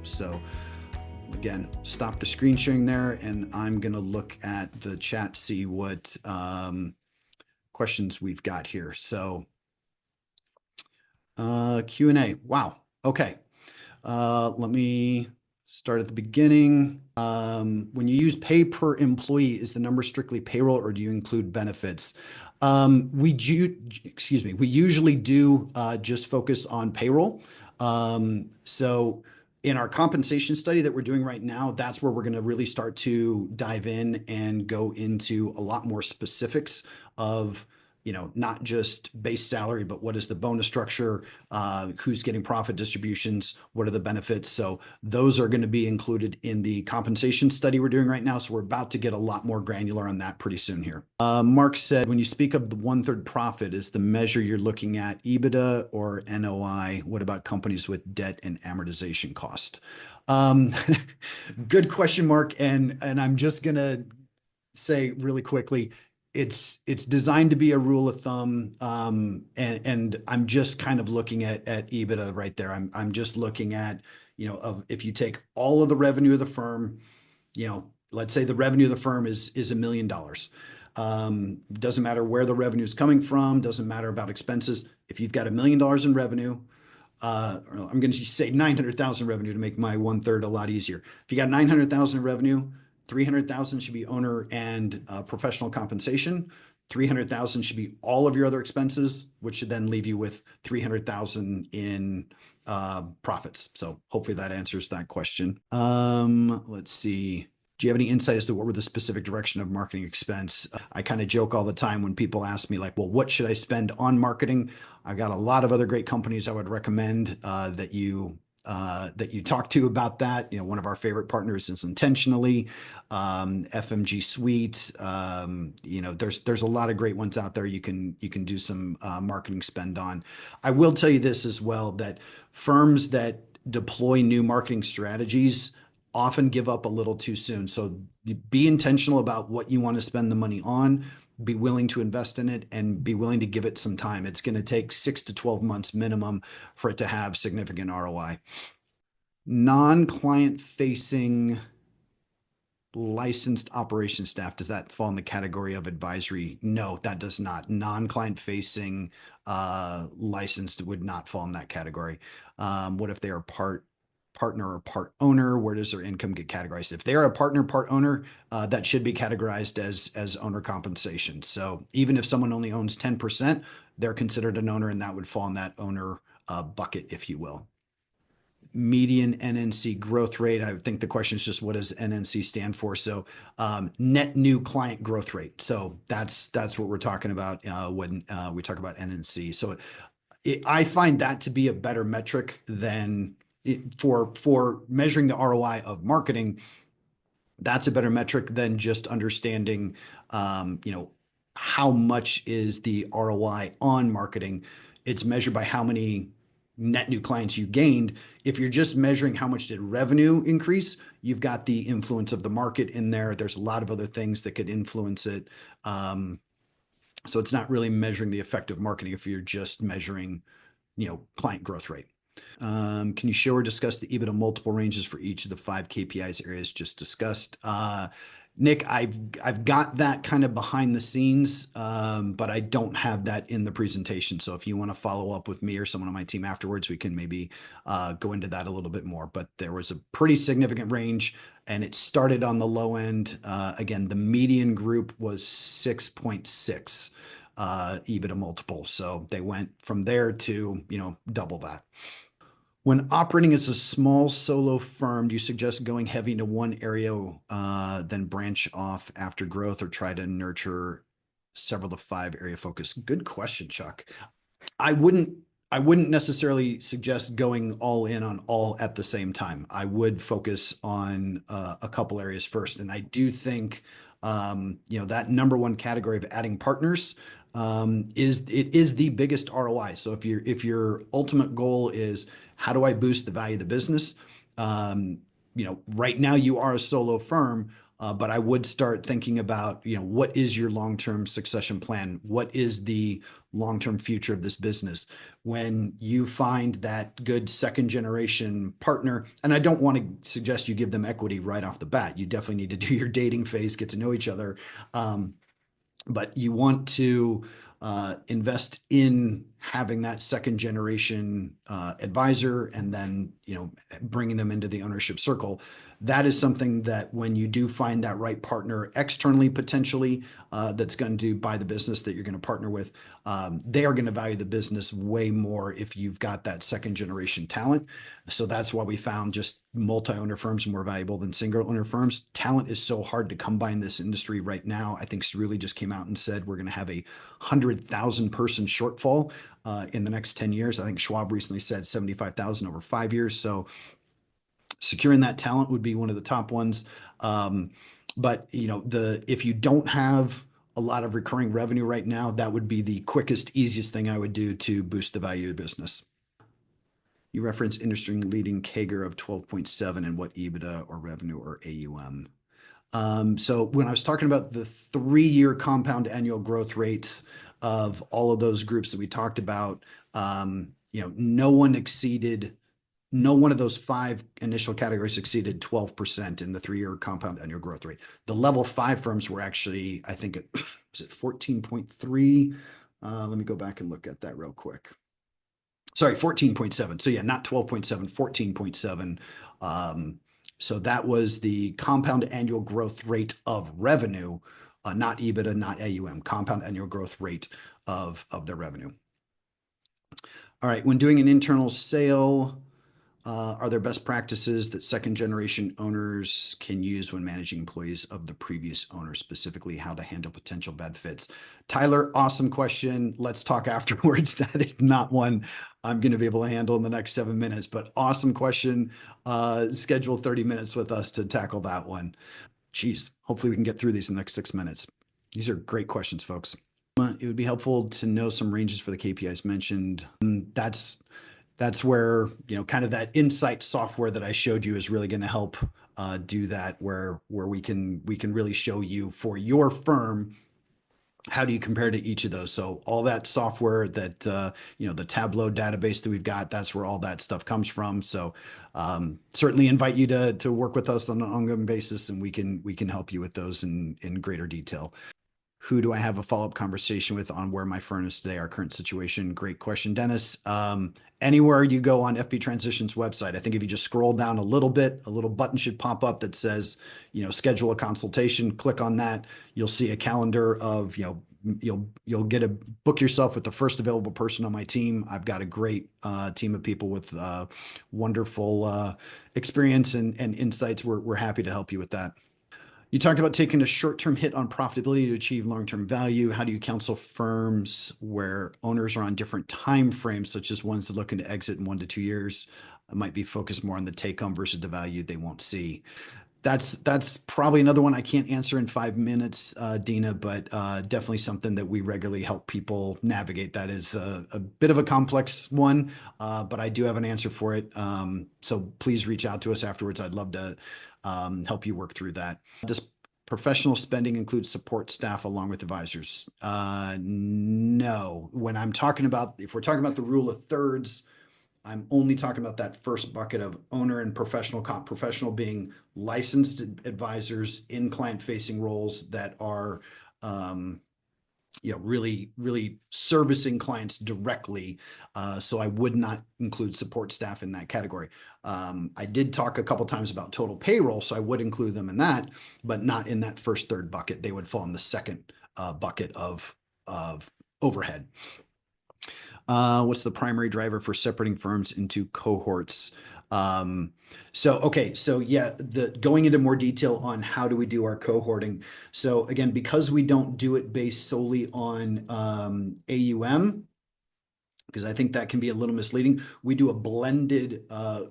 So again, stop the screen sharing there, and I'm going to look at the chat, see what questions we've got here. So Q&A. Wow. Okay. Let me start at the beginning. When you use pay per employee, is the number strictly payroll or do you include benefits? We usually do just focus on payroll. So in our compensation study that we're doing right now, that's where we're going to really start to dive in and go into a lot more specifics of, not just base salary, but what is the bonus structure, who's getting profit distributions, what are the benefits. So those are going to be included in the compensation study we're doing right now. So we're about to get a lot more granular on that pretty soon here. Mark said, when you speak of the 1/3 profit, is the measure you're looking at EBITDA or NOI? What about companies with debt and amortization cost? Good question, Mark. And I'm just going to say really quickly, it's designed to be a rule of thumb, and I'm just kind of looking at EBITDA right there. I'm just looking at, if you take all of the revenue of the firm, let's say the revenue of the firm is $1 million. Doesn't matter where the revenue is coming from, doesn't matter about expenses. If you've got $1 million in revenue, I'm going to say 900,000 revenue to make my 1/3 a lot easier. If you got 900,000 in revenue, 300,000 should be owner and professional compensation. 300,000 should be all of your other expenses, which should then leave you with 300,000 in profits. So hopefully that answers that question. Let's see. Do you have any insight as to what were the specific direction of marketing expense? I kind of joke all the time when people ask me like, well, what should I spend on marketing? I got a lot of other great companies I would recommend that you talk to about that. One of our favorite partners is Intentionally, FMG Suite. There's a lot of great ones out there you can do some marketing spend on. I will tell you this as well, that firms that deploy new marketing strategies often give up a little too soon. So be intentional about what you want to spend the money on. Be willing to invest in it and be willing to give it some time. It's going to take 6 to 12 months minimum for it to have significant ROI. Non-client facing licensed operation staff, does that fall in the category of advisory? No, that does not. Non-client facing licensed would not fall in that category. What if they are partner or part owner? Where does their income get categorized? If they're a partner, part owner, that should be categorized as owner compensation. So even if someone only owns 10%, they're considered an owner, and that would fall in that owner bucket, if you will. Median NNC growth rate. I think the question is just, what does NNC stand for? So net new client growth rate. So that's what we're talking about when we talk about NNC. So I find that to be a better metric than for measuring the ROI of marketing. That's a better metric than just understanding, how much is the ROI on marketing. It's measured by how many net new clients you gained. If you're just measuring how much did revenue increase, you've got the influence of the market in there. There's a lot of other things that could influence it. So it's not really measuring the effect of marketing if you're just measuring, client growth rate. Can you show or discuss the EBITDA multiple ranges for each of the 5 KPIs areas just discussed? Nick, I've got that kind of behind the scenes, but I don't have that in the presentation. So if you want to follow up with me or someone on my team afterwards, we can maybe go into that a little bit more. But there was a pretty significant range, and it started on the low end. Again, the median group was 6.6 EBITDA multiple. So they went from there to, double that. When operating as a small solo firm, do you suggest going heavy into one area, then branch off after growth, or try to nurture several to 5 area focus? Good question, Chuck. I wouldn't necessarily suggest going all in on all at the same time. I would focus on a couple areas first. And I do think, that number one category of adding partners is the biggest ROI. So if your ultimate goal is, how do I boost the value of the business? Right now you are a solo firm. But I would start thinking about, what is your long-term succession plan? What is the long-term future of this business? When you find that good second generation partner, and I don't want to suggest you give them equity right off the bat. You definitely need to do your dating phase, get to know each other. But you want to invest in having that second generation advisor, and then bringing them into the ownership circle. That is something that when you do find that right partner externally, potentially, that's going to buy the business that you're going to partner with, they are going to value the business way more if you've got that second generation talent. So that's why we found just multi-owner firms more valuable than single owner firms. Talent is so hard to come by in this industry right now. I think Cerulli just came out and said we're going to have a 100,000 person shortfall in the next 10 years. I think Schwab recently said 75,000 over 5 years. So securing that talent would be one of the top ones. But if you don't have a lot of recurring revenue right now, that would be the quickest, easiest thing I would do to boost the value of the business. You reference industry leading CAGR of 12.7 and what EBITDA or revenue or AUM. So when I was talking about the 3-year compound annual growth rates of all of those groups that we talked about, no one of those 5 initial categories exceeded 12% in the 3-year compound annual growth rate. The level 5 firms were actually, I think was it 14.3? Let me go back and look at that real quick. Sorry, 14.7. So yeah, not 12.7, 14.7. So that was the compound annual growth rate of revenue, not EBITDA, not AUM, compound annual growth rate of their revenue. All right, when doing an internal sale, are there best practices that second generation owners can use when managing employees of the previous owner, specifically how to handle potential bad fits? Tyler, awesome question. Let's talk afterwards. That is not one I'm going to be able to handle in the next 7 minutes, but awesome question. Schedule 30 minutes with us to tackle that one. Geez, hopefully we can get through these in the next 6 minutes. These are great questions, folks. It would be helpful to know some ranges for the KPIs mentioned. That's where, kind of that insight software that I showed you is really going to help do that, where we can really show you for your firm, how do you compare to each of those? So all that software that, the Tableau database that we've got, that's where all that stuff comes from. So certainly invite you to work with us on an ongoing basis, and we can help you with those in greater detail. Who do I have a follow-up conversation with on where my firm is today, our current situation? Great question, Dennis. Anywhere you go on FB Transition's website, I think if you just scroll down a little bit, a little button should pop up that says, schedule a consultation. Click on that. You'll see a calendar of, you'll get a book yourself with the first available person on my team. I've got a great team of people with wonderful experience and insights. We're happy to help you with that. You talked about taking a short-term hit on profitability to achieve long-term value. How do you counsel firms where owners are on different time frames, such as ones that looking to exit in 1 to 2 years, might be focused more on the take-home versus the value they won't see? That's probably another one I can't answer in 5 minutes, Dina, but definitely something that we regularly help people navigate. That is a bit of a complex one, but I do have an answer for it. So please reach out to us afterwards. I'd love to help you work through that. Does professional spending include support staff along with advisors? No. When I'm talking about, if we're talking about the rule of thirds, I'm only talking about that first bucket of owner and professional. Professional being licensed advisors in client-facing roles that are, really servicing clients directly. So I would not include support staff in that category. I did talk a couple times about total payroll, so I would include them in that, but not in that first third bucket. They would fall in the second bucket of overhead. What's the primary driver for separating firms into cohorts? So yeah, going into more detail on how do we do our cohorting. So again, because we don't do it based solely on AUM, because I think that can be a little misleading, we do a blended I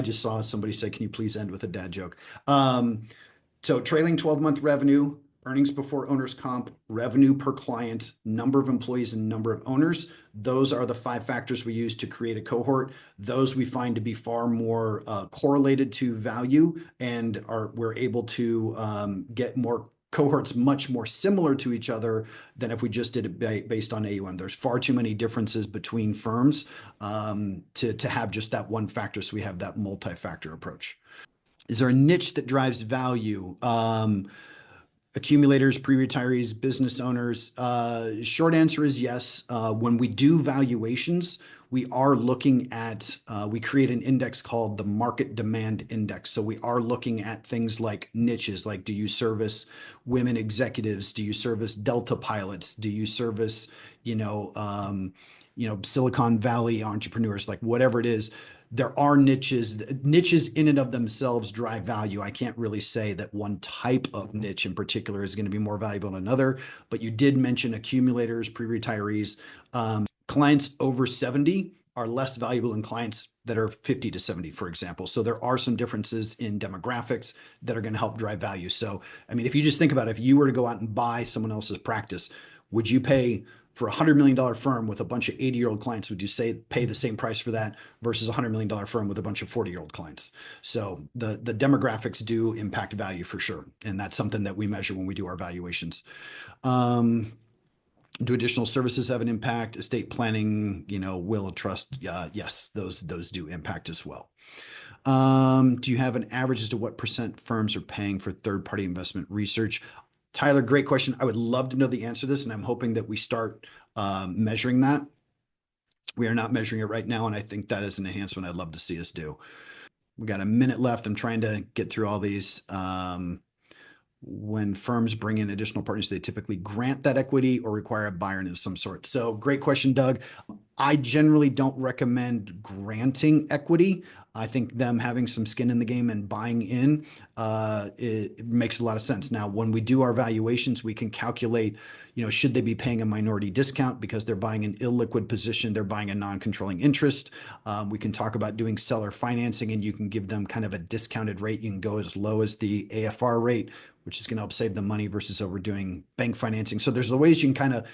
just saw somebody say, can you please end with a dad joke? So trailing 12-month revenue earnings before owner's comp, revenue per client, number of employees, and number of owners. Those are the 5 factors we use to create a cohort. Those we find to be far more correlated to value, and we're able to get more cohorts much more similar to each other than if we just did it based on AUM. There's far too many differences between firms to have just that one factor. So we have that multi-factor approach. Is there a niche that drives value? Accumulators, pre-retirees, business owners? Short answer is yes. When we do valuations, we are looking at, we create an index called the market demand index. So we are looking at things like niches, like do you service women executives? Do you service Delta pilots? Do you service, Silicon Valley entrepreneurs, like whatever it is. There are niches. Niches in and of themselves drive value. I can't really say that one type of niche in particular is going to be more valuable than another, but you did mention accumulators, pre-retirees. Clients over 70 are less valuable than clients that are 50 to 70, for example. So there are some differences in demographics that are going to help drive value. So, I mean, if you just think about it, if you were to go out and buy someone else's practice, would you pay for a $100 million firm with a bunch of 80-year-old clients? Would you say pay the same price for that versus a $100 million firm with a bunch of 40-year-old clients? So the demographics do impact value for sure. And that's something that we measure when we do our valuations. Do additional services have an impact? Estate planning, will, trust? Yes, those do impact as well. Do you have an average as to what % firms are paying for third-party investment research? Tyler, great question. I would love to know the answer to this, and I'm hoping that we start measuring that. We are not measuring it right now, and I think that is an enhancement I'd love to see us do. We got a minute left. I'm trying to get through all these. When firms bring in additional partners, they typically grant that equity or require a buy-in of some sort. So great question, Doug. I generally don't recommend granting equity. I think them having some skin in the game and buying in, it makes a lot of sense. Now, when we do our valuations, we can calculate, should they be paying a minority discount because they're buying an illiquid position, they're buying a non-controlling interest. We can talk about doing seller financing, and you can give them kind of a discounted rate. You can go as low as the AFR rate, which is going to help save them money versus overdoing bank financing. So there's the ways you can kind of,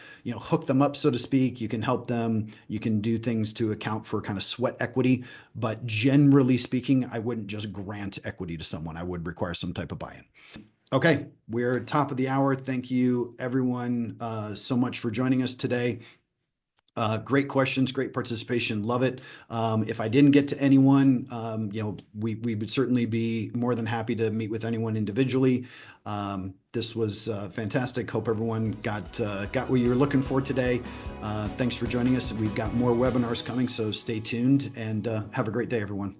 hook them up, so to speak. You can help them. You can do things to account for kind of sweat equity. But generally speaking, I wouldn't just grant equity to someone. I would require some type of buy-in. Okay, we're at top of the hour. Thank you, everyone, so much for joining us today. Great questions, great participation. Love it. If I didn't get to anyone, we would certainly be more than happy to meet with anyone individually. This was fantastic. Hope everyone got what you were looking for today. Thanks for joining us. We've got more webinars coming, so stay tuned and have a great day, everyone.